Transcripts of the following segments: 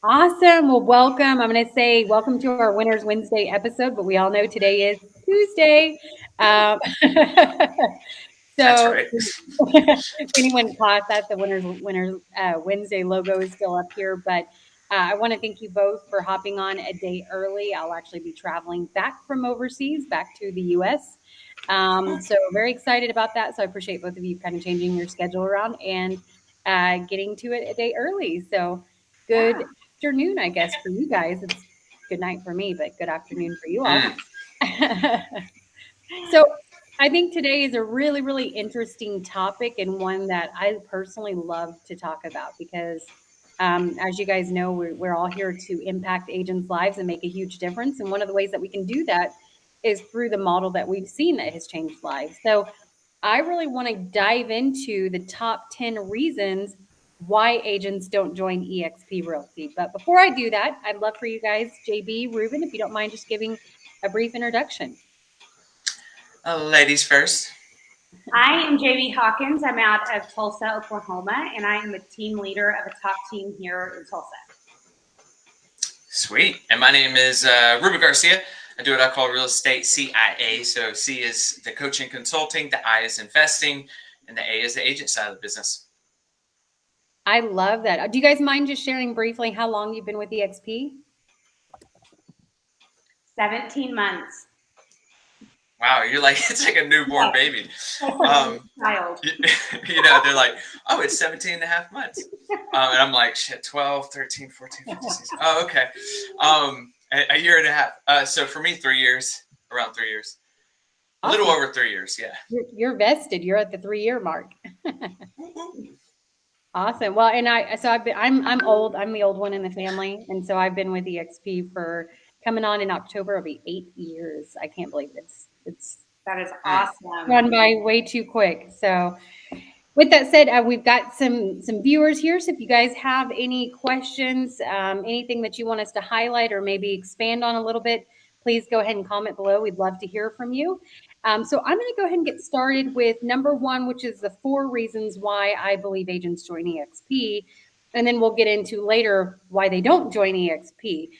Awesome. Well, welcome. I'm going to say welcome to our Winners Wednesday episode, but we all know today is Tuesday. Um, That's so, right. if anyone caught that, the Winners Wednesday logo is still up here. But I want to thank you both for hopping on a day early. I'll actually be traveling back from overseas, back to the U.S. So, very excited about that. So, I appreciate both of you kind of changing your schedule around and getting to it a day early. So, good Yeah. afternoon, I guess, for you guys. It's good night for me, but good afternoon for you all. Mm. So, I think today is a really, really interesting topic and one that I personally love to talk about because, as you guys know, we're all here to impact agents' lives and make a huge difference. And one of the ways that we can do that is through the model that we've seen that has changed lives. So, I really want to dive into the top 10 reasons why agents don't join EXP Realty. But before I do that, I'd love for you guys, JB, Ruben, if you don't mind just giving a brief introduction. Ladies first. I am JV Hawkins. I'm out of Tulsa, Oklahoma, and I am a team leader of a top team here in Tulsa. Sweet. And my name is Ruben Garcia. I do what I call real estate CIA. So C is the coaching consulting, the I is investing, and the A is the agent side of the business. I love that. Do you guys mind just sharing briefly how long you've been with EXP? 17 months. Wow, you're like, it's like a newborn baby. Child. They're like, oh, it's 17 and a half months. And I'm like, shit, 12, 13, 14, 15, 16. Oh, okay. A year and a half. So for me, 3 years, around 3 years. A little Awesome. over 3 years, yeah. You're vested. You're at the 3 year mark. Awesome. Well, and I'm old. I'm the old one in the family, and so I've been with EXP for coming on in October. It'll be 8 years. I can't believe it's That is Mm. awesome. gone by way too quick. So, with that said, we've got some viewers here. So, if you guys have any questions, anything that you want us to highlight or maybe expand on a little bit, please go ahead and comment below. We'd love to hear from you. So, I'm going to go ahead and get started with number one, which is the 4 reasons why I believe agents join EXP. And then we'll get into later why they don't join EXP.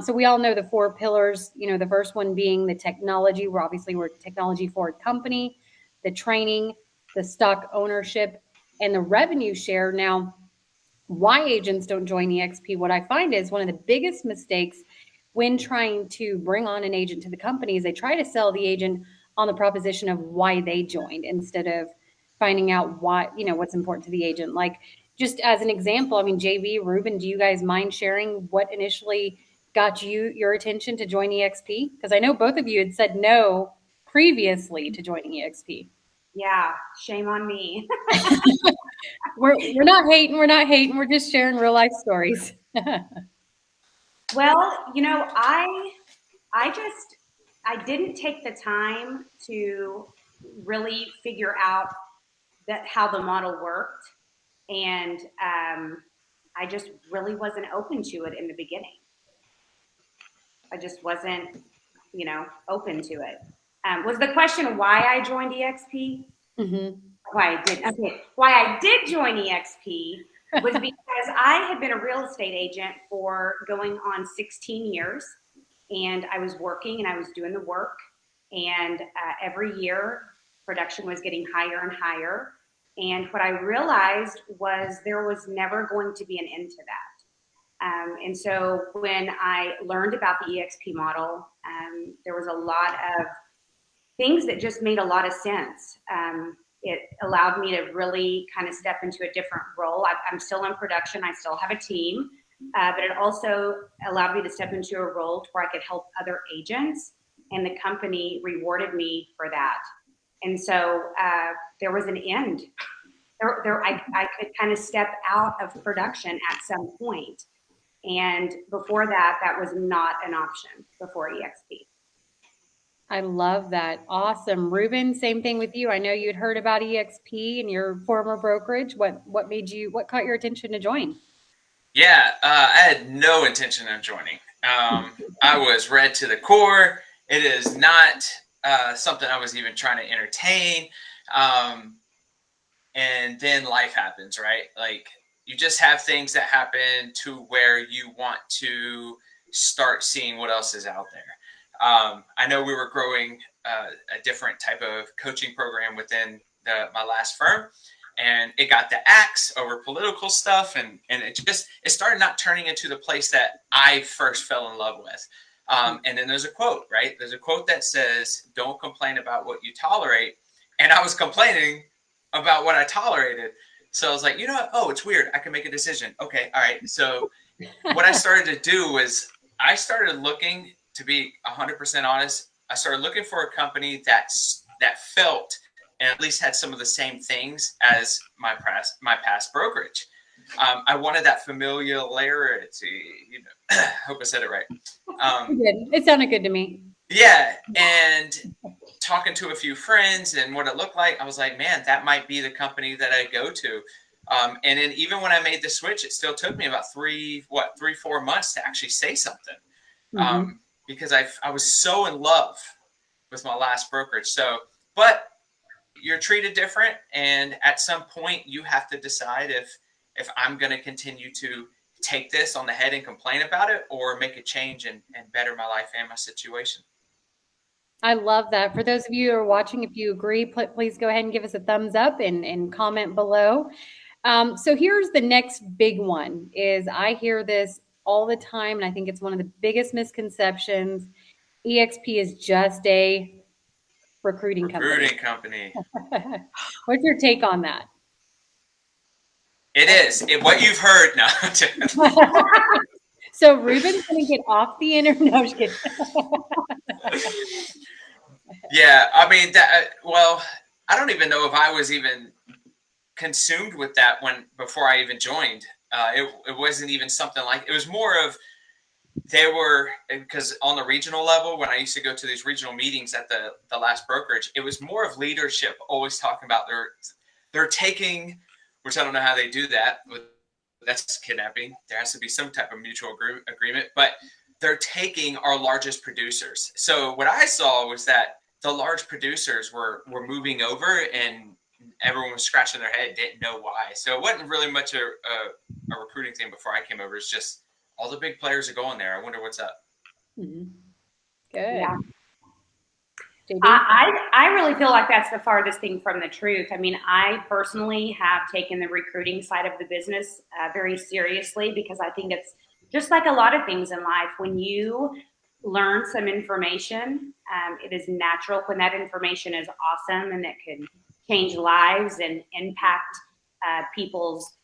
So we all know the 4 pillars. The first one being the technology. We're a technology forward company, the training, the stock ownership, and the revenue share. Now, why agents don't join EXP, what I find is one of the biggest mistakes when trying to bring on an agent to the company is they try to sell the agent on the proposition of why they joined instead of finding out what's important to the agent. Like, just as an example, I mean, JV, Ruben, do you guys mind sharing what initially got your attention to join EXP? Because I know both of you had said no previously to joining EXP. Yeah, shame on me. We're not hating. We're not hating. We're just sharing real life stories. Well, I didn't take the time to really figure out that how the model worked, and I just really wasn't open to it in the beginning. I just wasn't, open to it. Was the question why I joined EXP? Hmm. Why I did? Okay, why I did join EXP was because I had been a real estate agent for going on 16 years, and I was working and I was doing the work, and every year production was getting higher and higher. And what I realized was there was never going to be an end to that. And so when I learned about the EXP model, there was a lot of things that just made a lot of sense. It allowed me to really kind of step into a different role. I'm still in production, I still have a team, but it also allowed me to step into a role where I could help other agents, and the company rewarded me for that. And so there was an end. I could kind of step out of production at some point. And before that, that was not an option before EXP. I love that. Awesome. Ruben, same thing with you. I know you'd heard about EXP and your former brokerage. What caught your attention to join? Yeah, I had no intention of joining. I was read to the core. It is not something I was even trying to entertain. And then life happens, right? Like you just have things that happen to where you want to start seeing what else is out there. I know we were growing a different type of coaching program within my last firm, and it got the axe over political stuff, and it started not turning into the place that I first fell in love with. And then there's a quote, right? There's a quote that says, "Don't complain about what you tolerate." And I was complaining about what I tolerated. So I was like, you know what? Oh, it's weird. I can make a decision. Okay. All right. So what I started to do was I started looking, to be 100% honest, I started looking for a company that felt and at least had some of the same things as my past brokerage. I wanted that familiarity. You know, hope I said it right. It sounded good to me. Yeah, and talking to a few friends and what it looked like, I was like, man, that might be the company that I go to. And then even when I made the switch, it still took me about 3-4 months to actually say something, because I was so in love with my last brokerage. So, but you're treated different, and at some point, you have to decide if I'm going to continue to take this on the head and complain about it, or make a change and better my life and my situation. I love that. For those of you who are watching, if you agree, please go ahead and give us a thumbs up and comment below. So here's the next big one is I hear this all the time, and I think it's one of the biggest misconceptions. EXP is just a recruiting company. What's your take on that? It is. What you've heard now. So Ruben's going to get off the internet. No, I'm just kidding. Yeah, I mean, well, I don't even know if I was even consumed with that before I even joined. It wasn't even something like, it was more of, because on the regional level, when I used to go to these regional meetings at the last brokerage, it was more of leadership always talking about they're taking, which I don't know how they do that. That's kidnapping. There has to be some type of mutual agreement, but they're taking our largest producers. So what I saw was that the large producers were moving over, and everyone was scratching their head, didn't know why. So it wasn't really much a recruiting thing before I came over. It's just all the big players are going there. I wonder what's up. Good. Yeah. JD? I really feel like that's the farthest thing from the truth. I mean, I personally have taken the recruiting side of the business very seriously, because I think it's just like a lot of things in life. When you learn some information, it is natural when that information is awesome and that can change lives and impact people's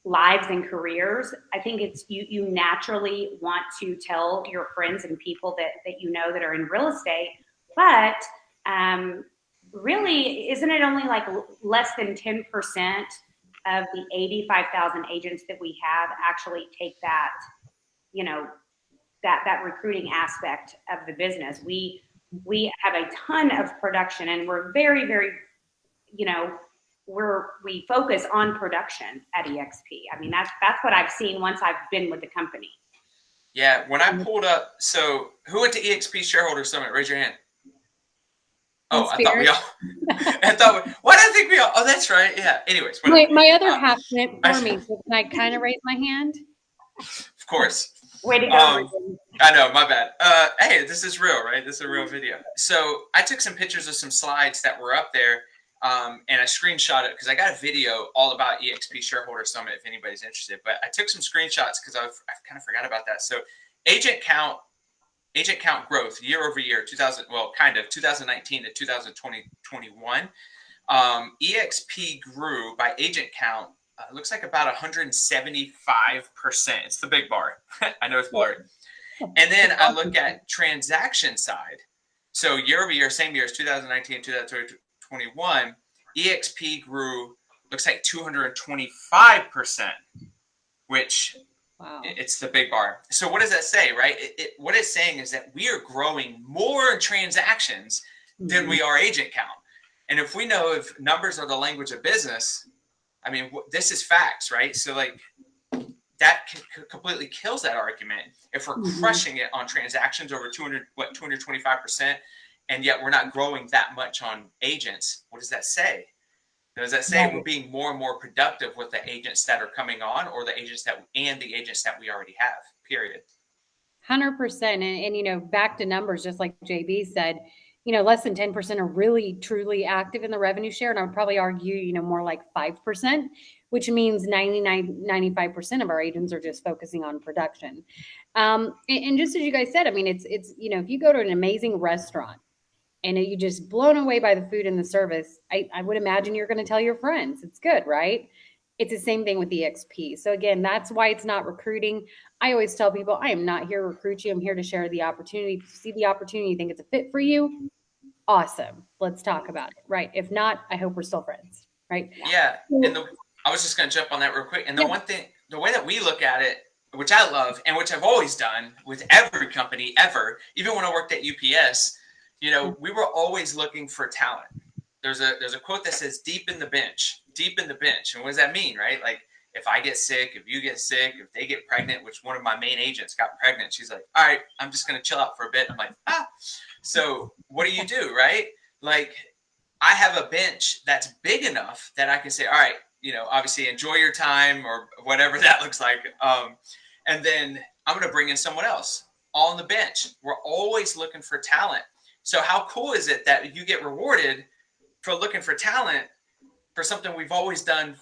lives and careers. I think it's you naturally want to tell your friends and people that you know that are in real estate. But really, isn't it only like less than 10% of the 85,000 agents that we have actually take that, you know, that recruiting aspect of the business? We have a ton of production, and we're very, very, you know, we focus on production at EXP. I mean, that's what I've seen once I've been with the company. Yeah, when I pulled up, so who went to EXP Shareholder Summit? Raise your hand. Oh, I thought we all. Why did I think we all? Oh, that's right. Yeah. Anyways, my other half went for me. So can I kind of raise my hand? Of course. Way to go. I know, my bad. Hey, this is real, right? This is a real video. So I took some pictures of some slides that were up there, and I screenshot it because I got a video all about EXP Shareholder Summit if anybody's interested. But I took some screenshots because I kind of forgot about that. So agent count growth year over year, 2019 to 2021. EXP grew by agent count. Looks like about 175%. It's the big bar. I know it's blurred. And then I look at transaction side. So year over year, same years, 2019, 2021, EXP grew, looks like 225%, which it's the big bar. So what does that say, right? What it's saying is that we are growing more transactions than we are agent count. And if we know if numbers are the language of business, I mean, this is facts, right? So like that completely kills that argument. If we're crushing it on transactions over 225%, and yet we're not growing that much on agents, what does that say? Does that say Right. we're being more and more productive with the agents that are coming on, or the agents that we already have, period? 100%. And back to numbers, just like JB said, less than 10% are really truly active in the revenue share. And I would probably argue, more like 5%, which means 95% of our agents are just focusing on production. And just as you guys said, I mean, it's, if you go to an amazing restaurant and you just blown away by the food and the service, I would imagine you're going to tell your friends it's good, right? It's the same thing with EXP. So again, that's why it's not recruiting. I always tell people, I am not here to recruit you. I'm here to share the opportunity. If you see the opportunity, you think it's a fit for you, awesome. Let's talk about it, right? If not, I hope we're still friends, right? Yeah. And I was just going to jump on that real quick. And the one thing, the way that we look at it, which I love and which I've always done with every company ever, even when I worked at UPS, we were always looking for talent. There's a quote that says deep in the bench. And what does that mean, right? Like, if I get sick, if you get sick, if they get pregnant, which one of my main agents got pregnant, she's like, all right, I'm just going to chill out for a bit. I'm like, so what do, right? Like, I have a bench that's big enough that I can say, all right, obviously enjoy your time or whatever that looks like. And then I'm going to bring in someone else on the bench. We're always looking for talent. So how cool is it that you get rewarded for looking for talent for something we've always done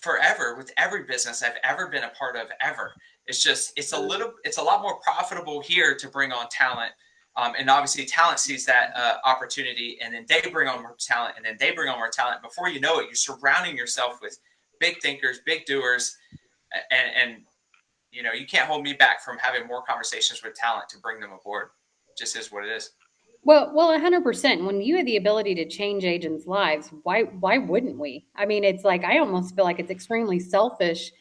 forever with every business I've ever been a part of ever? It's a lot more profitable here to bring on talent. And obviously talent sees that opportunity, and then they bring on more talent, and then they bring on more talent. Before you know it, you're surrounding yourself with big thinkers, big doers, and you can't hold me back from having more conversations with talent to bring them aboard. It just is what it is. Well, 100%. When you have the ability to change agents' lives, why wouldn't we? I mean, it's like, I almost feel like it's extremely selfish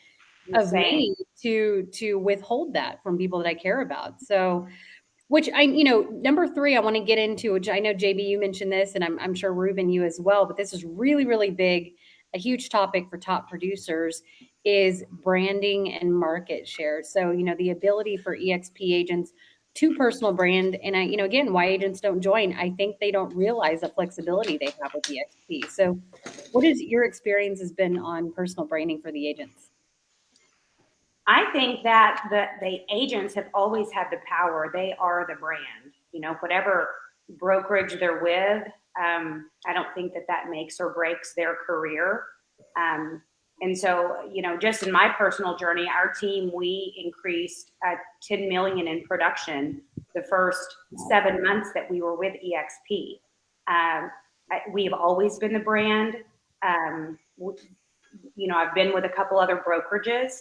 of me to withhold that from people that I care about. So, which number 3, I want to get into, which I know JB, you mentioned this, and I'm sure Ruben, you as well, but this is really, really big, a huge topic for top producers is branding and market share. So, the ability for EXP agents to personal brand. And again, why agents don't join, I think they don't realize the flexibility they have with EXP. So what is your experience has been on personal branding for the agents? I think that the agents have always had the power. They are the brand. Whatever brokerage they're with, I don't think that makes or breaks their career. And so, just in my personal journey, our team, we increased 10 million in production the first 7 months that we were with EXP. We have always been the brand. I've been with a couple other brokerages,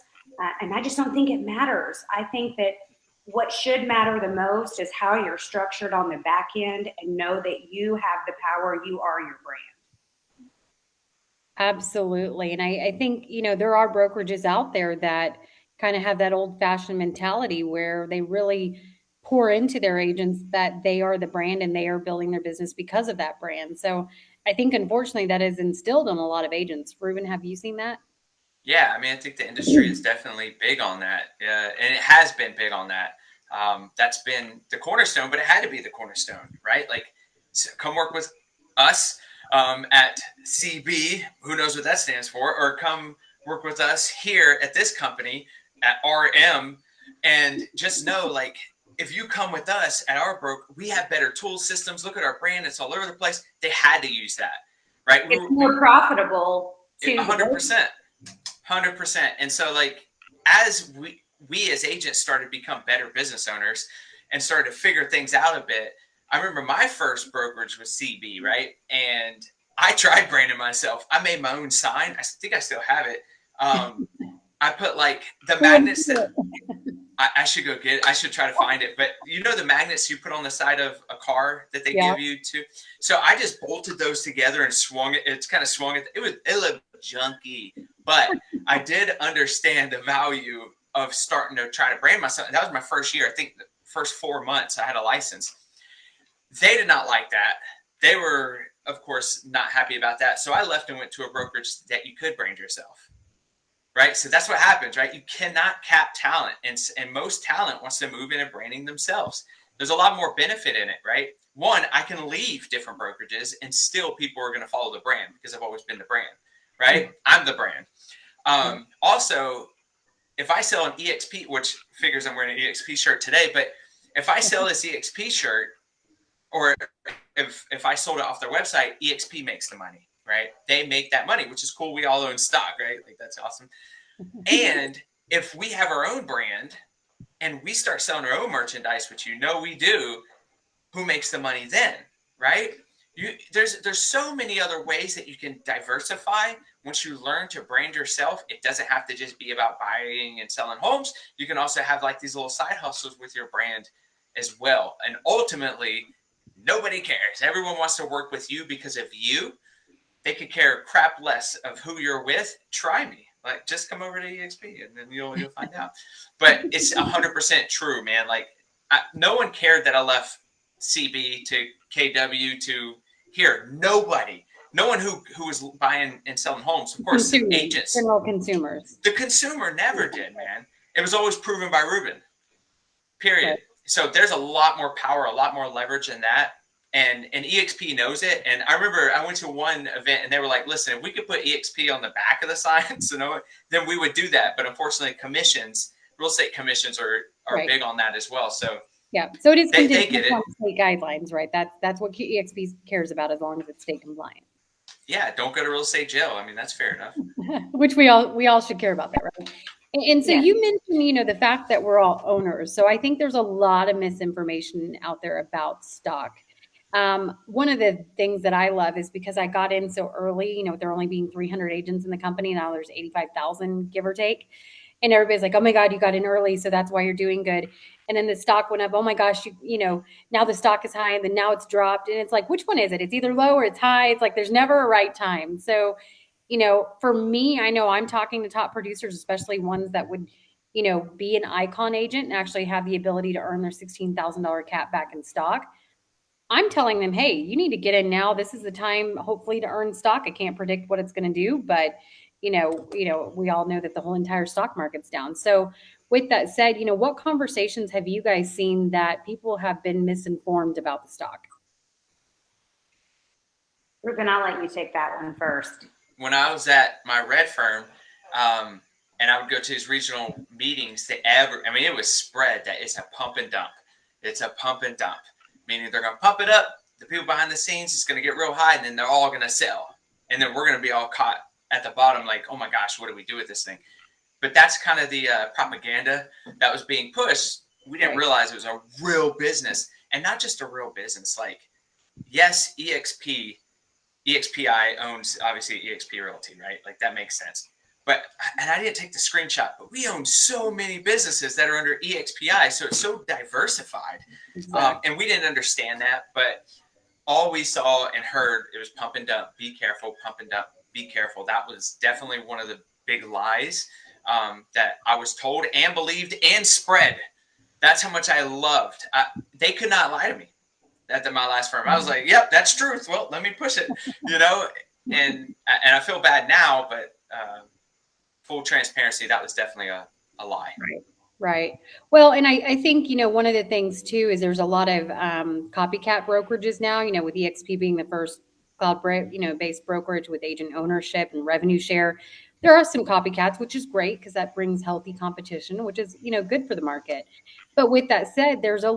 and I just don't think it matters. I think that what should matter the most is how you're structured on the back end, and know that you have the power. You are your brand. Absolutely. And I think, there are brokerages out there that kind of have that old fashioned mentality where they really pour into their agents that they are the brand and they are building their business because of that brand. So I think, unfortunately, that is instilled in a lot of agents. Ruben, have you seen that? Yeah, I mean, I think the industry is definitely big on that, and it has been big on that. That's been the cornerstone, but it had to be the cornerstone, right? Like, come work with us at CB, who knows what that stands for, or come work with us here at this company at RM, and just know, like, if you come with us at our broker, we have better tool systems. Look at our brand; it's all over the place. They had to use that, right? It's more profitable to 100%. 100%. And so, like, as we as agents started to become better business owners and started to figure things out a bit, I remember my first brokerage was CB, right? And I tried branding myself. I made my own sign. I think I still have it. I put like the magnets that I should go get. I should try to find it. But the magnets you put on the side of a car that they give you to. So I just bolted those together and swung it. It's kind of swung it. It looked junky, but I did understand the value of starting to try to brand myself. That was my first year. I think the first 4 months I had a license. They did not like that. They were, of course, not happy about that. So I left and went to a brokerage that you could brand yourself. Right. So that's what happens, right? You cannot cap talent. And most talent wants to move into branding themselves. there's a lot more benefit in it, right? One, I can leave different brokerages and still people are going to follow the brand because I've always been the brand, right? I'm the brand. Also, if I sell an EXP, which figures I'm wearing an EXP shirt today, but if I sell this EXP shirt, or if I sold it off their website, EXP makes the money, right? They make that money, which is cool. We all own stock, right? Like that's awesome. And if we have our own brand and we start selling our own merchandise, which we do, who makes the money then, right? There's so many other ways that you can diversify. Once you learn to brand yourself, it doesn't have to just be about buying and selling homes. You can also have like these little side hustles with your brand as well. And ultimately, nobody cares. Everyone wants to work with you because of you. They could care crap less of who you're with. Try me. Like, just come over to EXP and then you'll find out. But it's 100% true, man. Like, no one cared that I left CB to KW to here. Nobody. No one who was buying and selling homes. Of course, agents. General consumers. The consumer never did, man. It was always proven by Ruben. Period. Right. So there's a lot more power, a lot more leverage in that. And EXP knows it. And I remember I went to one event and they were like, listen, if we could put EXP on the back of the sign, then we would do that. But unfortunately, real estate commissions are right. Big on that as well. So yeah, so it is contingent on state guidelines, right? That's what EXP cares about, as long as it's state compliant. Yeah, don't go to real estate jail. I mean, that's fair enough. Which we all should care about that, right? And so you mentioned, the fact that we're all owners. So I think there's a lot of misinformation out there about stock. One of the things that I love is because I got in so early, there only being 300 agents in the company. Now there's 85,000, give or take. And everybody's like, oh my God, you got in early, so that's why you're doing good. And then the stock went up. Oh my gosh, now the stock is high and then now it's dropped. And it's like, which one is it? It's either low or it's high. It's like, there's never a right time. So, for me, I know I'm talking to top producers, especially ones that would, be an icon agent and actually have the ability to earn their $16,000 cap back in stock. I'm telling them, hey, you need to get in now. This is the time, hopefully, to earn stock. I can't predict what it's going to do, but we all know that the whole entire stock market's down. So with that said, what conversations have you guys seen that people have been misinformed about the stock? Ruben, I'll let you take that one first. When I was at my red firm, and I would go to these regional meetings, it was spread that it's a pump and dump. It's a pump and dump, meaning they're going to pump it up. The people behind the scenes, it's going to get real high, and then they're all going to sell. And then we're going to be all caught at the bottom like, oh my gosh, what do we do with this thing? But that's kind of the propaganda that was being pushed. We didn't realize it was a real business, and not just a real business. Like, yes, EXPI owns, obviously, EXP Realty, right? Like, that makes sense. And I didn't take the screenshot, but we own so many businesses that are under EXPI. So it's so diversified. Exactly. And we didn't understand that, but all we saw and heard, it was pump and dump, be careful, pump and dump, be careful. That was definitely one of the big lies that I was told and believed and spread. That's how much I loved. They could not lie to me at my last firm. I was like, yep, that's truth. Well, let me push it, and I feel bad now, but full transparency, that was definitely a lie. Right. Well, and I think, one of the things too, is there's a lot of copycat brokerages now, with EXP being the first cloud, based brokerage with agent ownership and revenue share. There are some copycats, which is great because that brings healthy competition, which is, good for the market. But with that said, there's a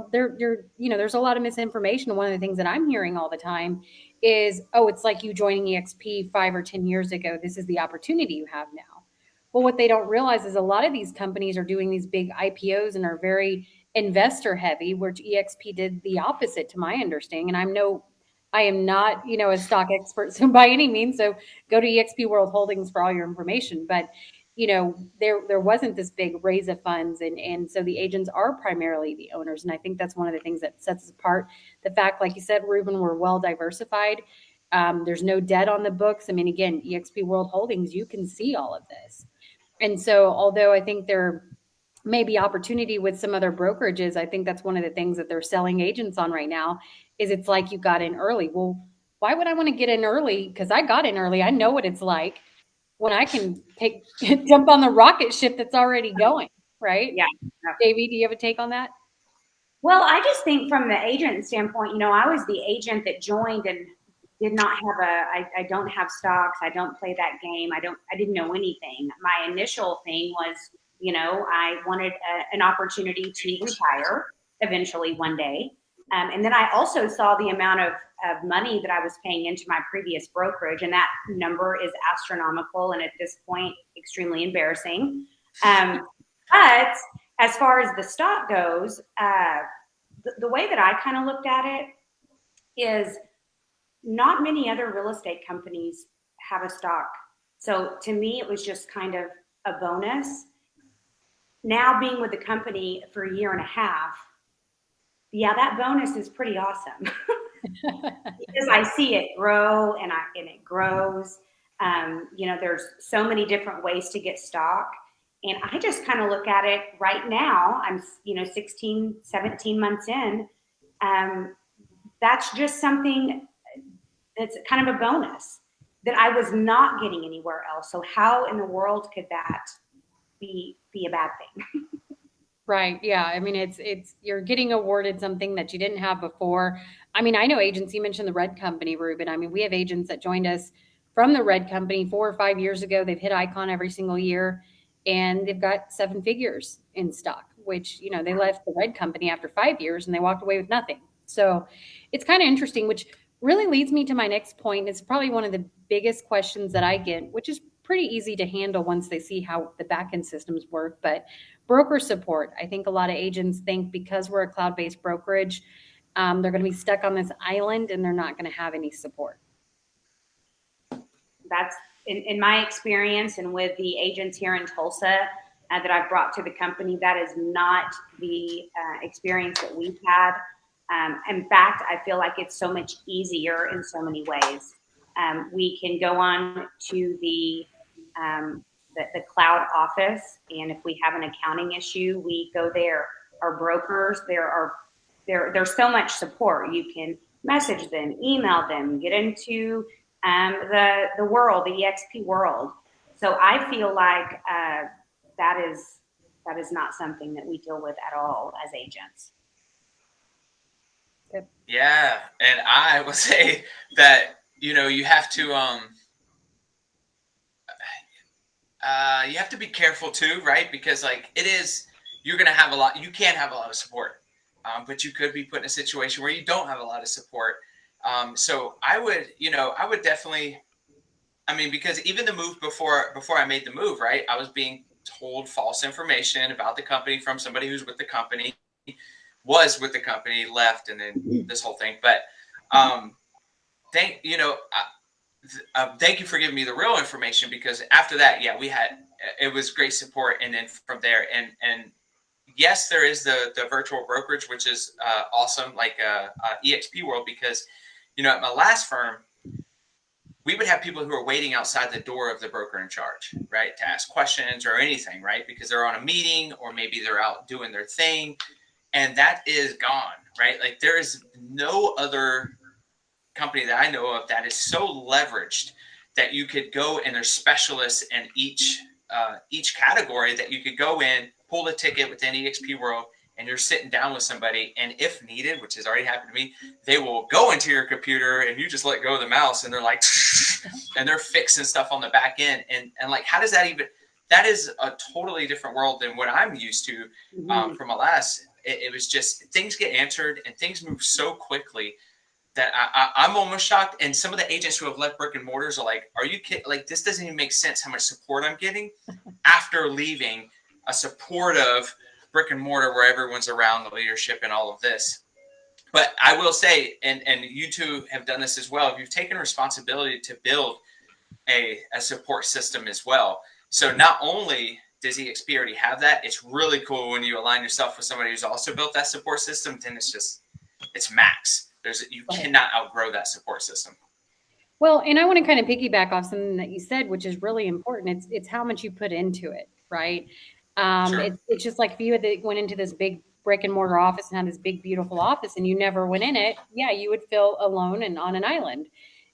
lot of misinformation. One of the things that I'm hearing all the time is, oh, it's like you joining EXP 5 or 10 years ago. This is the opportunity you have now. Well, what they don't realize is a lot of these companies are doing these big IPOs and are very investor heavy, which EXP did the opposite, to my understanding. And I am not, a stock expert, so by any means. So go to EXP World Holdings for all your information. But, there wasn't this big raise of funds. And so the agents are primarily the owners. And I think that's one of the things that sets us apart. The fact, like you said, Ruben, we're well diversified. There's no debt on the books. I mean, again, EXP World Holdings, you can see all of this. And so although I think there may be opportunity with some other brokerages, I think that's one of the things that they're selling agents on right now is it's like you got in early. Well, why would I want to get in early? Because I got in early. I know what it's like when I can jump on the rocket ship that's already going, right? Yeah. Davey, do you have a take on that? Well, I just think from the agent standpoint, I was the agent that joined and did not have I don't have stocks. I don't play that game. I didn't know anything. My initial thing was, I wanted an opportunity to retire eventually one day. And then I also saw the amount of money that I was paying into my previous brokerage, and that number is astronomical and at this point extremely embarrassing. But as far as the stock goes, the way that I kind of looked at it is not many other real estate companies have a stock. So to me, it was just kind of a bonus. Now being with the company for a year and a half, yeah, that bonus is pretty awesome because I see it grow and it grows. There's so many different ways to get stock. And I just kind of look at it right now. I'm, 16, 17 months in. That's just something that's kind of a bonus that I was not getting anywhere else. So how in the world could that be a bad thing? Right. Yeah. I mean, it's you're getting awarded something that you didn't have before. I mean, I know agents, you mentioned the Red Company, Ruben. I mean, we have agents that joined us from the Red Company 4 or 5 years ago. They've hit Icon every single year and they've got 7 figures in stock, which, they left the Red Company after 5 years and they walked away with nothing. So it's kind of interesting, which really leads me to my next point. It's probably one of the biggest questions that I get, which is pretty easy to handle once they see how the back end systems work. But broker support. I think a lot of agents think because we're a cloud-based brokerage, they're going to be stuck on this island and they're not going to have any support. That's in my experience and with the agents here in Tulsa that I've brought to the company, that is not the experience that we've had. In fact, I feel like it's so much easier in so many ways. We can go on to the cloud office, and if we have an accounting issue, we go there. Our brokers, there's so much support. You can message them, email them, get into the world, the EXP world. So I feel like that is not something that we deal with at all as agents. Yeah, and I will say that you have to you have to be careful too, right? Because you're gonna have you can't have a lot of support, but you could be put in a situation where you don't have a lot of support. So I would definitely, because even the move before I made the move, right? I was being told false information about the company from somebody who's with the company, was with the company, left, and then this whole thing. But thank you for giving me the real information, because after that, yeah, it was great support. And then from there, and yes, there is the virtual brokerage, which is awesome, like EXP world, because at my last firm, we would have people who are waiting outside the door of the broker in charge, right, to ask questions or anything, right, because they're on a meeting or maybe they're out doing their thing, and that is gone, right? Like there is no other company that I know of that is so leveraged that you could go, and there's specialists in each category that you could go in, pull the ticket within EXP world, and you're sitting down with somebody, and if needed, which has already happened to me, they will go into your computer and you just let go of the mouse and they're like, and they're fixing stuff on the back end. And like, how does that is a totally different world than what I'm used to from my last. It was just, things get answered and things move so quickly that I'm almost shocked. And some of the agents who have left brick and mortars are like, are you kidding? Like, this doesn't even make sense how much support I'm getting after leaving a supportive brick and mortar where everyone's around the leadership and all of this. But I will say, and you two have done this as well, you've taken responsibility to build a support system as well. So not only does EXP already have that, it's really cool when you align yourself with somebody who's also built that support system, then it's max. You cannot outgrow that support system. Well, and I want to kind of piggyback off something that you said, which is really important. It's how much you put into it, right? Sure. It's just like if you went into this big brick and mortar office and had this big, beautiful office and you never went in it, yeah, you would feel alone and on an island.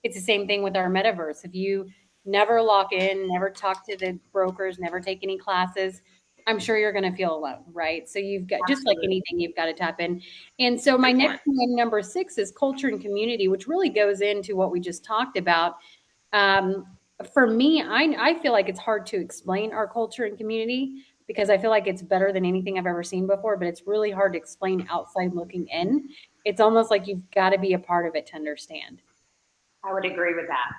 It's the same thing with our metaverse. If you never log in, never talk to the brokers, never take any classes, I'm sure you're going to feel alone, right? So you've got, just like Absolutely. anything, you've got to tap in. And so my Good next one, number 6, is culture and community, which really goes into what we just talked about. For me, I feel like it's hard to explain our culture and community because I feel like it's better than anything I've ever seen before, but it's really hard to explain outside looking in. It's almost like you've got to be a part of it to understand. I would agree with that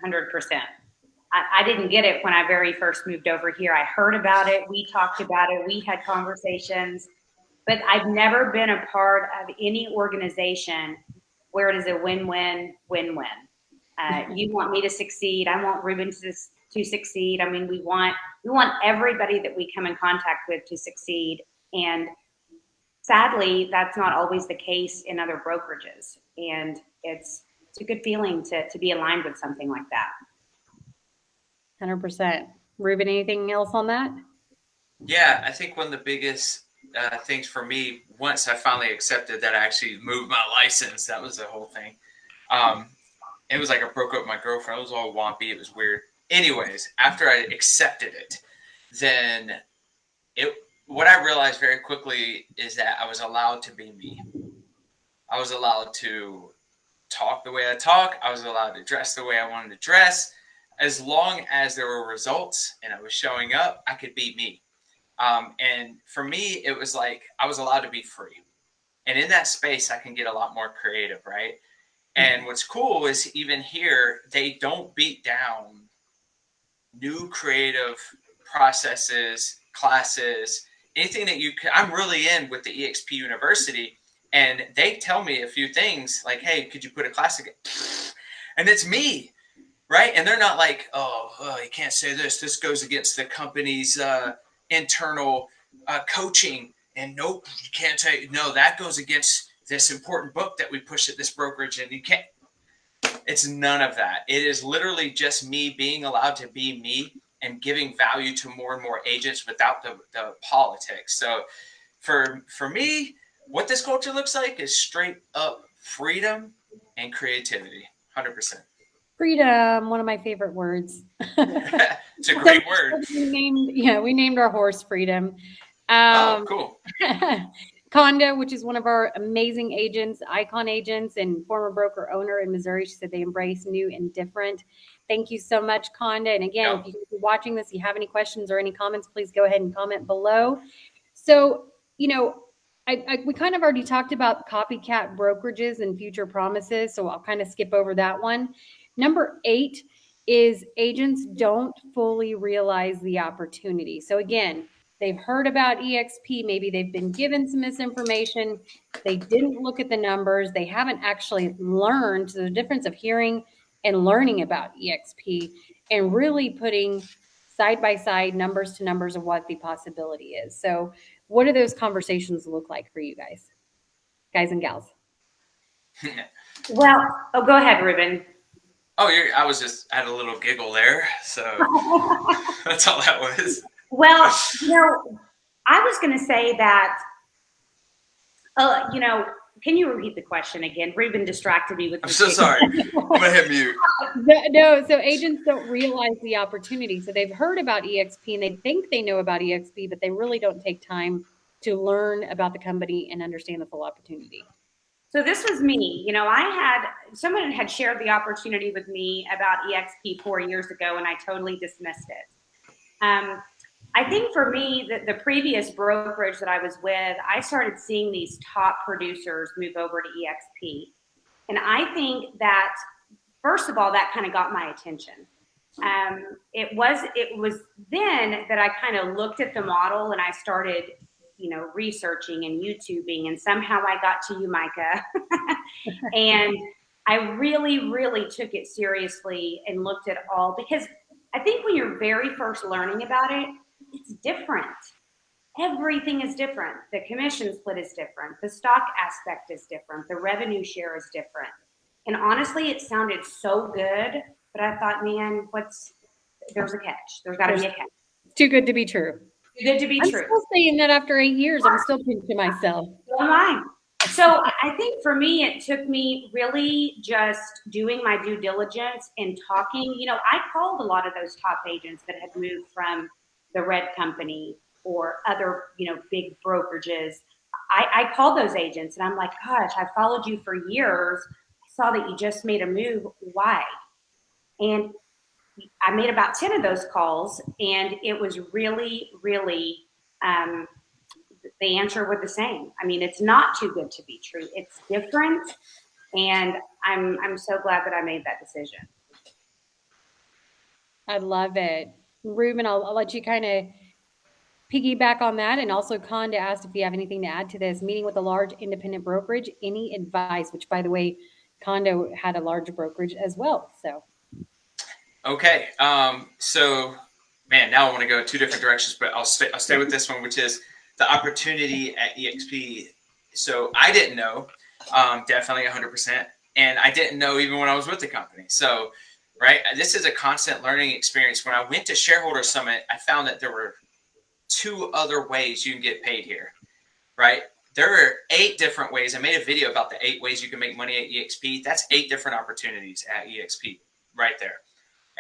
100%. I didn't get it when I very first moved over here. I heard about it. We talked about it. We had conversations, but I've never been a part of any organization where it is a win-win, win-win. You want me to succeed. I want Ruben to succeed. I mean, we want everybody that we come in contact with to succeed. And sadly, that's not always the case in other brokerages. And it's a good feeling to be aligned with something like that. 100%. Ruben, anything else on that? Yeah, I think one of the biggest things for me, once I finally accepted that I actually moved my license, that was the whole thing. It was like I broke up with my girlfriend. It was all wompy. It was weird. Anyways, after I accepted it, then what I realized very quickly is that I was allowed to be me. I was allowed to talk the way I talk. I was allowed to dress the way I wanted to dress. As long as there were results and I was showing up, I could be me. And for me, it was like I was allowed to be free. And in that space, I can get a lot more creative, right? And what's cool is even here, they don't beat down new creative processes, classes, anything that you can. I'm really in with the EXP University, and they tell me a few things like, hey, could you put a class again? And it's me. Right. And they're not like, oh, you can't say this. This goes against the company's internal coaching. And nope, you can't say, no, that goes against this important book that we push at this brokerage. And you can't. It's none of that. It is literally just me being allowed to be me and giving value to more and more agents without the politics. So for me, what this culture looks like is straight up freedom and creativity. 100%. Freedom, one of my favorite words. It's a great word. We named our horse Freedom. Cool. Conda, which is one of our amazing agents, icon agents, and former broker owner in Missouri. She said they embrace new and different. Thank you so much, Conda. And again, if you're watching this, you have any questions or any comments, please go ahead and comment below. So, we kind of already talked about copycat brokerages and future promises, so I'll kind of skip over that one. Number 8 is agents don't fully realize the opportunity. So again, they've heard about EXP. Maybe they've been given some misinformation. They didn't look at the numbers. They haven't actually learned the difference of hearing and learning about EXP and really putting side by side, numbers to numbers of what the possibility is. So what do those conversations look like for you guys and gals? Well, go ahead, Ruben. I was just had a little giggle there. So that's all that was. Well, I was going to say that, can you repeat the question again? Ruben distracted me with. I'm so sorry. I'm going to hit mute. No, so agents don't realize the opportunity. So they've heard about EXP and they think they know about EXP, but they really don't take time to learn about the company and understand the full opportunity. So this was me. Someone had shared the opportunity with me about EXP 4 years ago, and I totally dismissed it. I think for me, the previous brokerage that I was with, I started seeing these top producers move over to EXP. And I think that, first of all, that kind of got my attention. It was then that I kind of looked at the model and I started, researching and YouTubing, and somehow I got to you, Micah. And I really, really took it seriously and looked at all, because I think when you're very first learning about it, it's different. Everything is different. The commission split is different. The stock aspect is different. The revenue share is different. And honestly, it sounded so good, but I thought, man, there's a catch. There's got to be a catch. Too good to be true. Too good to be true. I'm still saying that after 8 years. I'm still pinching myself. So am I. So I think for me, it took me really just doing my due diligence and talking. I called a lot of those top agents that had moved from the red company or other, big brokerages. I called those agents and I'm like, gosh, I followed you for years. I saw that you just made a move. Why? And I made about 10 of those calls, and it was really, really, the answer was the same. I mean, it's not too good to be true. It's different. And I'm so glad that I made that decision. I love it. Ruben, I'll let you kind of piggyback on that. And also Conda asked if you have anything to add to this. Meeting with a large independent brokerage, any advice? Which, by the way, Condo had a large brokerage as well. So. Okay. So, man, now I want to go 2 different directions, but I'll stay with this one, which is the opportunity at EXP. So I didn't know, definitely 100%. And I didn't know even when I was with the company. So, right, this is a constant learning experience. When I went to Shareholder Summit, I found that there were 2 other ways you can get paid here, right? There are 8 different ways. I made a video about the 8 ways you can make money at EXP. That's 8 different opportunities at EXP right there.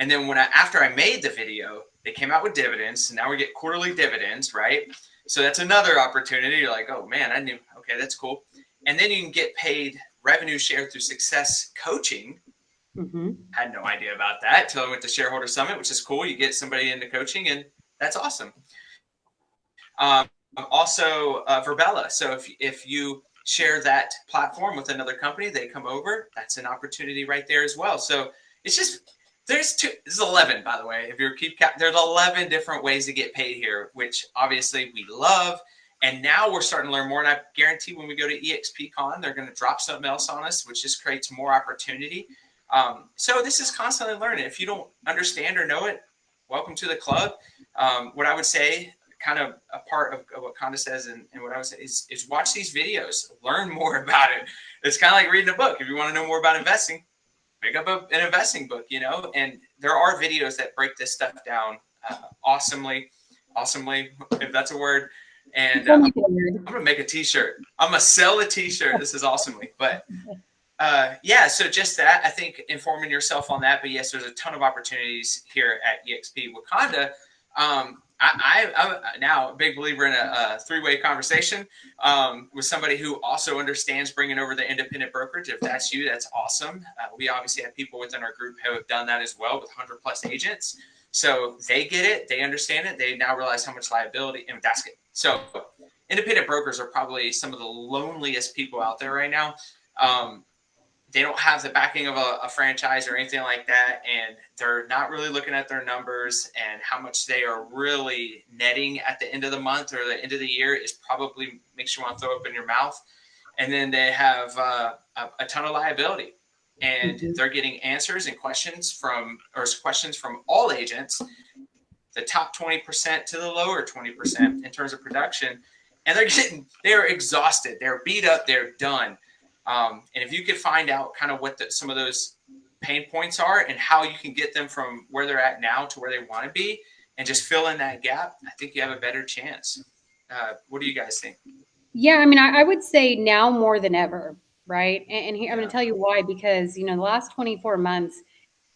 And then after I made the video, they came out with dividends. So now we get quarterly dividends, right? So that's another opportunity. You're like, oh man, I knew. Okay, that's cool. And then you can get paid revenue share through success coaching. Mm-hmm. Had no idea about that until I went to Shareholder Summit, which is cool. You get somebody into coaching, and that's awesome. Also, Verbella. So if you share that platform with another company, they come over. That's an opportunity right there as well. So it's just. This is 11, by the way. If you're there's 11 different ways to get paid here, which obviously we love. And now we're starting to learn more. And I guarantee when we go to EXPCon, they're going to drop something else on us, which just creates more opportunity. So this is constantly learning. If you don't understand or know it, welcome to the club. What I would say, kind of a part of what Conda says, and what I would say is watch these videos, learn more about it. It's kind of like reading a book. If you want to know more about investing, pick up an investing book, and there are videos that break this stuff down awesomely, if that's a word. And I'm going to make a t-shirt. I'm going to sell a t-shirt. This is awesomely. But yeah, so just that, I think informing yourself on that. But yes, there's a ton of opportunities here at EXP. Wakanda, I'm now a big believer in a 3-way conversation with somebody who also understands bringing over the independent brokerage. If that's you, that's awesome. We obviously have people within our group who have done that as well with 100+ agents. So they get it. They understand it. They now realize how much liability, and that's good. So independent brokers are probably some of the loneliest people out there right now. They don't have the backing of a franchise or anything like that, and they're not really looking at their numbers, and how much they are really netting at the end of the month or the end of the year is probably makes you want to throw up in your mouth. And then they have a ton of liability, and they're getting answers and questions from all agents, the top 20% to the lower 20% in terms of production, and they're exhausted, they're beat up, they're done. And if you could find out kind of what some of those pain points are and how you can get them from where they're at now to where they want to be and just fill in that gap, I think you have a better chance. What do you guys think? Yeah, I mean, I would say now more than ever, right? And here, I'm going to tell you why, because, the last 24 months,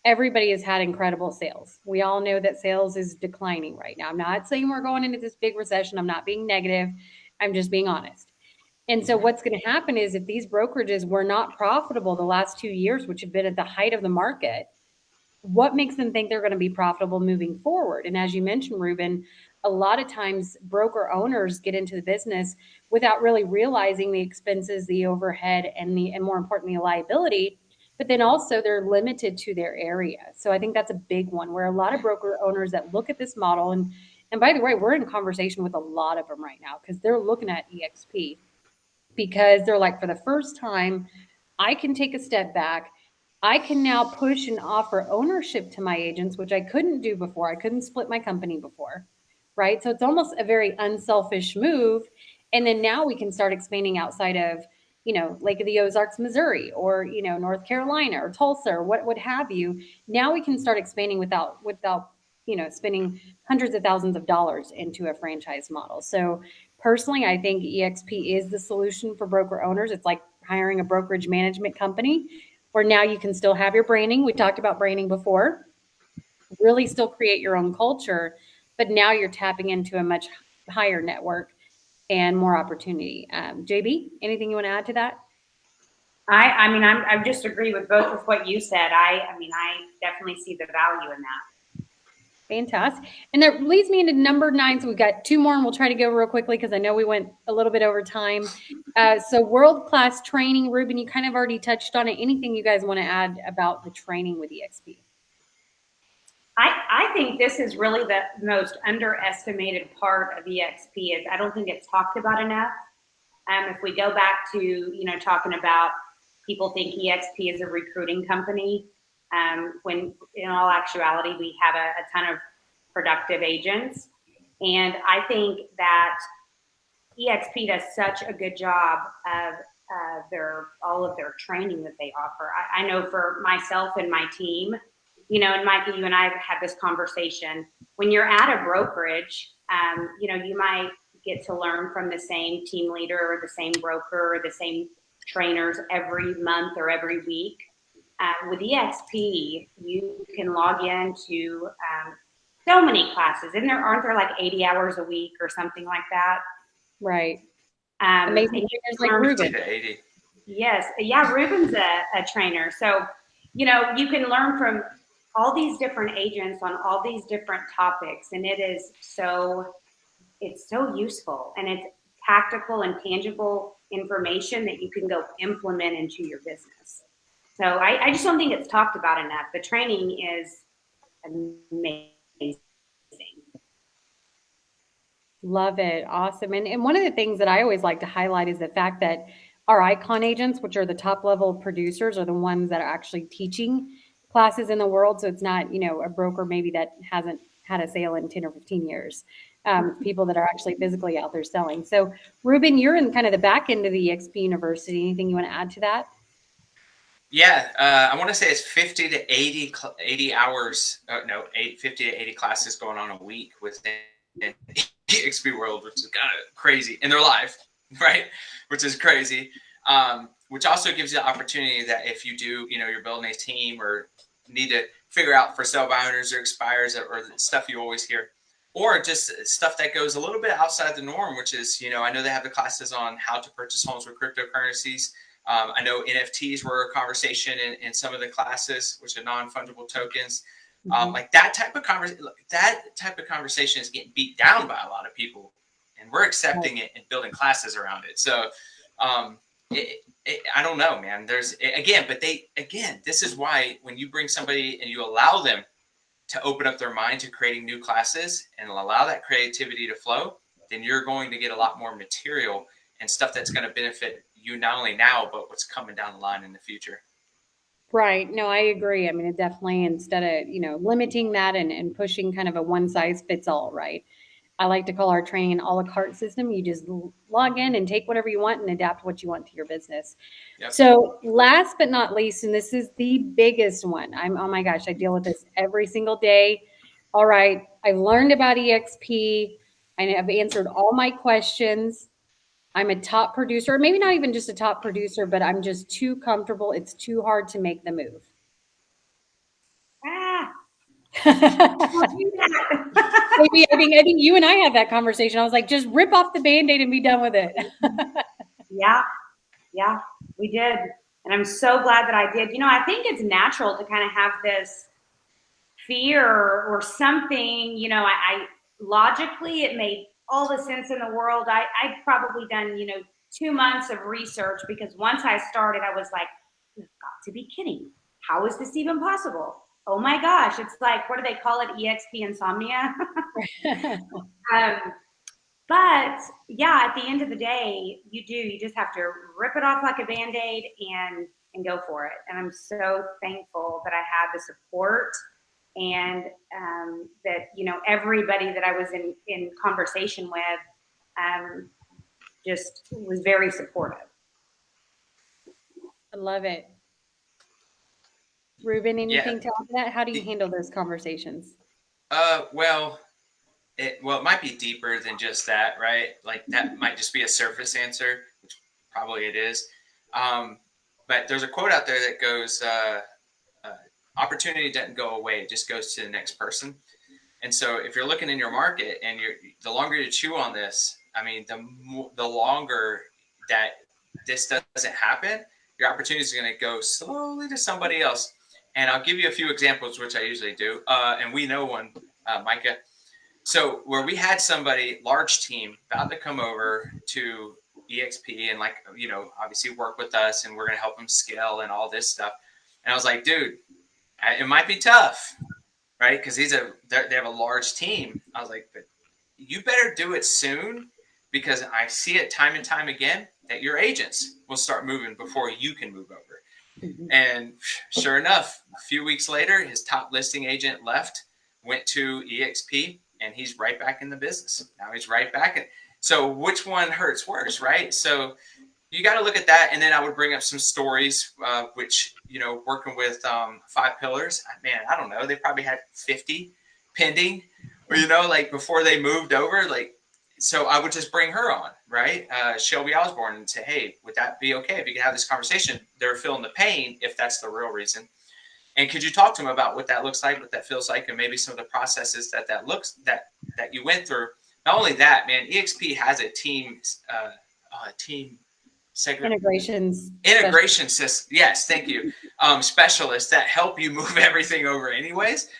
everybody has had incredible sales. We all know that sales is declining right now. I'm not saying we're going into this big recession. I'm not being negative. I'm just being honest. And so what's going to happen is if these brokerages were not profitable the last 2 years, which have been at the height of the market, what makes them think they're going to be profitable moving forward? And as you mentioned, Ruben, a lot of times broker owners get into the business without really realizing the expenses, the overhead, and more importantly, the liability. But then also they're limited to their area. So I think that's a big one where a lot of broker owners that look at this model, and by the way, we're in conversation with a lot of them right now because they're looking at EXP. Because they're like, for the first time, I can take a step back. I can now push and offer ownership to my agents, which I couldn't do before. I couldn't split my company before, right? So it's almost a very unselfish move. And then now we can start expanding outside of, Lake of the Ozarks, Missouri, or, North Carolina or Tulsa or what have you. Now we can start expanding without spending hundreds of thousands of dollars into a franchise model. So personally, I think EXP is the solution for broker owners. It's like hiring a brokerage management company where now you can still have your branding. We talked about branding before, really still create your own culture, but now you're tapping into a much higher network and more opportunity. JB, anything you want to add to that? I mean, I just agree with both of what you said. I mean, I definitely see the value in that. Fantastic. And that leads me into number 9. So we've got 2 more and we'll try to go real quickly because I know we went a little bit over time. So world-class training. Ruben, you kind of already touched on it. Anything you guys want to add about the training with EXP? I think this is really the most underestimated part of EXP. Is I don't think it's talked about enough. If we go back to, you know, talking about people think EXP is a recruiting company, when in all actuality, we have a ton of productive agents. And I think that EXP does such a good job of all of their training that they offer. I know for myself and my team, you know, and Micah, you and I have had this conversation. When you're at a brokerage, you know, you might get to learn from the same team leader or the same broker or the same trainers every month or every week. With EXP, you can log into so many classes. Aren't there like 80 hours a week or something like that? Right. Amazing trainers like Ruben. 80. Yes. Yeah, Ruben's a trainer. So, you know, you can learn from all these different agents on all these different topics. And it's so useful, and it's tactical and tangible information that you can go implement into your business. So I just don't think it's talked about enough. The training is amazing. Love it. Awesome. And one of the things that I always like to highlight is the fact that our icon agents, which are the top level producers, are the ones that are actually teaching classes in the world. So it's not, you know, a broker maybe that hasn't had a sale in 10 or 15 years. People that are actually physically out there selling. So Ruben, you're in kind of the back end of the EXP University. Anything you want to add to that? Yeah, I want to say it's 50 to 80 hours. 50 to 80 classes going on a week within EXP world, which is kind of crazy. And they're live, right? Which is crazy. Which also gives you the opportunity that if you do, you know, you're building a team or need to figure out for sell by owners or expires or the stuff you always hear, or just stuff that goes a little bit outside the norm, which is, you know, I know they have the classes on how to purchase homes with cryptocurrencies. I know NFTs were a conversation in some of the classes, which are non-fungible tokens. Like that type of conversation is getting beat down by a lot of people, and we're accepting it and building classes around it. So I don't know, man. This is why when you bring somebody and you allow them to open up their mind to creating new classes and allow that creativity to flow, then you're going to get a lot more material and stuff that's going to benefit you not only now, but what's coming down the line in the future. Right. No, I agree. I mean, it definitely, instead of, you know, limiting that and pushing kind of a one size fits all, right? I like to call our training an a la carte system. You just log in and take whatever you want and adapt what you want to your business. Yep. So last but not least, and this is the biggest one. Oh my gosh, I deal with this every single day. All right. I learned about EXP. I have answered all my questions. I'm a top producer, or maybe not even just a top producer, but I'm just too comfortable. It's too hard to make the move. Maybe, I think you and I had that conversation. I was like, just rip off the Band-Aid and be done with it. Yeah, we did. And I'm so glad that I did. You know, I think it's natural to kind of have this fear or something. You know, I logically, it made all the sense in the world. I'd probably done, you know, 2 months of research, because once I started, I was like, you've got to be kidding. How is this even possible? Oh my gosh, it's like, what do they call it? EXP insomnia. But yeah, at the end of the day, you just have to rip it off like a Band-Aid and go for it. And I'm so thankful that I had the support and that, you know, everybody that I was in conversation with just was very supportive. I love it. Ruben, anything to add to that? How do you handle those conversations? Well, it might be deeper than just that, right? Like that might just be a surface answer, which probably it is. But there's a quote out there that goes, opportunity doesn't go away. It just goes to the next person. And so if you're looking in your market and the longer you chew on this, I mean, the longer that this doesn't happen, your opportunity is going to go slowly to somebody else. And I'll give you a few examples, which I usually do. And we know one, Micah. So where we had somebody, large team, about to come over to EXP and obviously work with us, and we're going to help them scale and all this stuff. And I was like, dude, it might be tough, right? Because they have a large team. I was like, but you better do it soon, because I see it time and time again that your agents will start moving before you can move over. Mm-hmm. And sure enough, a few weeks later, his top listing agent left, went to EXP, and he's right back in the business. Now he's right back in. So which one hurts worse, right? So you got to look at that. And then I would bring up some stories, which, working with 5 Pillars, man, I don't know. They probably had 50 pending, or, before they moved over, so I would just bring her on, right? Shelby Osborne, and say, hey, would that be okay if you could have this conversation? They're feeling the pain, if that's the real reason. And could you talk to them about what that looks like, what that feels like, and maybe some of the processes that you went through? Not only that, man, EXP has a team integration system. Yes, thank you. Specialists that help you move everything over anyways.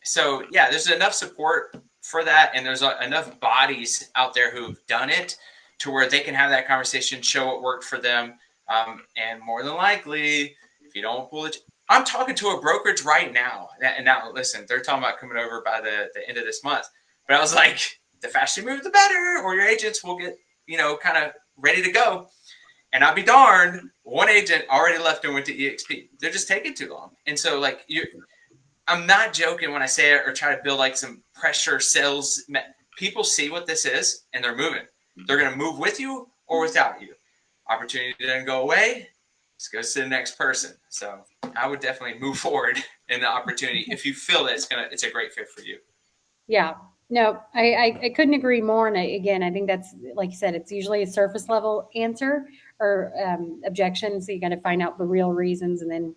So yeah, there's enough support for that, and there's enough bodies out there who've done it to where they can have that conversation, show what worked for them, and more than likely, if you don't pull it, I'm talking to a brokerage right now, and now listen, they're talking about coming over by the end of this month. But I was like, the faster you move, the better, or your agents will get, kind of ready to go. And I'll be darned, one agent already left and went to EXP. They're just taking too long. And so, I'm not joking when I say it or try to build some pressure sales. People see what this is, and they're moving. They're going to move with you or without you. Opportunity doesn't go away. Let's go to the next person. So I would definitely move forward in the opportunity if you feel that it's a great fit for you. Yeah. No, I couldn't agree more. And again, I think that's, like you said, it's usually a surface level answer or objection. So you got to find out the real reasons, and then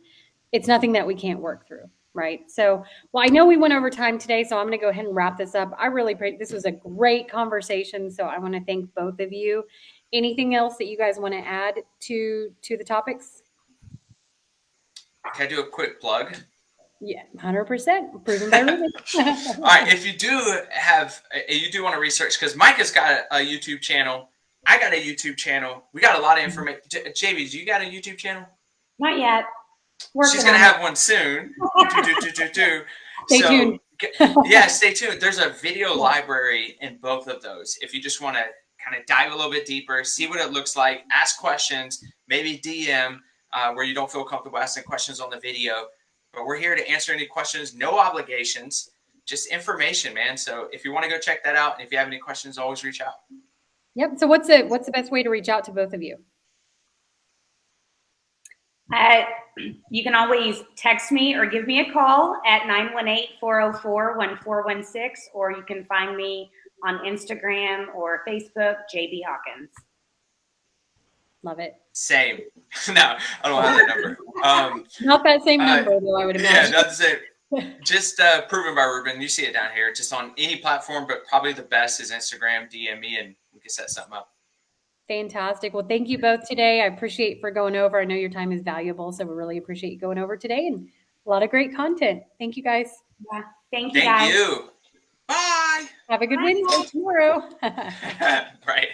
it's nothing that we can't work through. Right. So, well, I know we went over time today, so I'm going to go ahead and wrap this up. I really appreciate this. Was a great conversation. So I want to thank both of you. Anything else that you guys want to add to the topics? Can I do a quick plug? Yeah, 100%. Proven by Ruben. All right. If you do want to research, because Micah's got a YouTube channel. I got a YouTube channel. We got a lot of information. JB, do you got a YouTube channel? Not yet. She's going to have one soon. Stay tuned. Yeah, stay tuned. There's a video library in both of those. If you just want to kind of dive a little bit deeper, see what it looks like, ask questions, maybe DM where you don't feel comfortable asking questions on the video. But we're here to answer any questions, no obligations, just information, man. So if you want to go check that out, and if you have any questions, always reach out. Yep. So what's the best way to reach out to both of you? You can always text me or give me a call at 918-404-1416, or you can find me on Instagram or Facebook, JB Hawkins. Love it. Same. No, I don't have that number. Not that same number, though, I would imagine. Yeah, not the same. Just Proven by Ruben. You see it down here. Just on any platform, but probably the best is Instagram. DM me, and we can set something up. Fantastic. Well, thank you both today. I appreciate for going over. I know your time is valuable, so we really appreciate you going over today, and a lot of great content. Thank you, guys. Yeah. Thank you, guys. Thank you. Bye. Have a good Wednesday tomorrow. Right.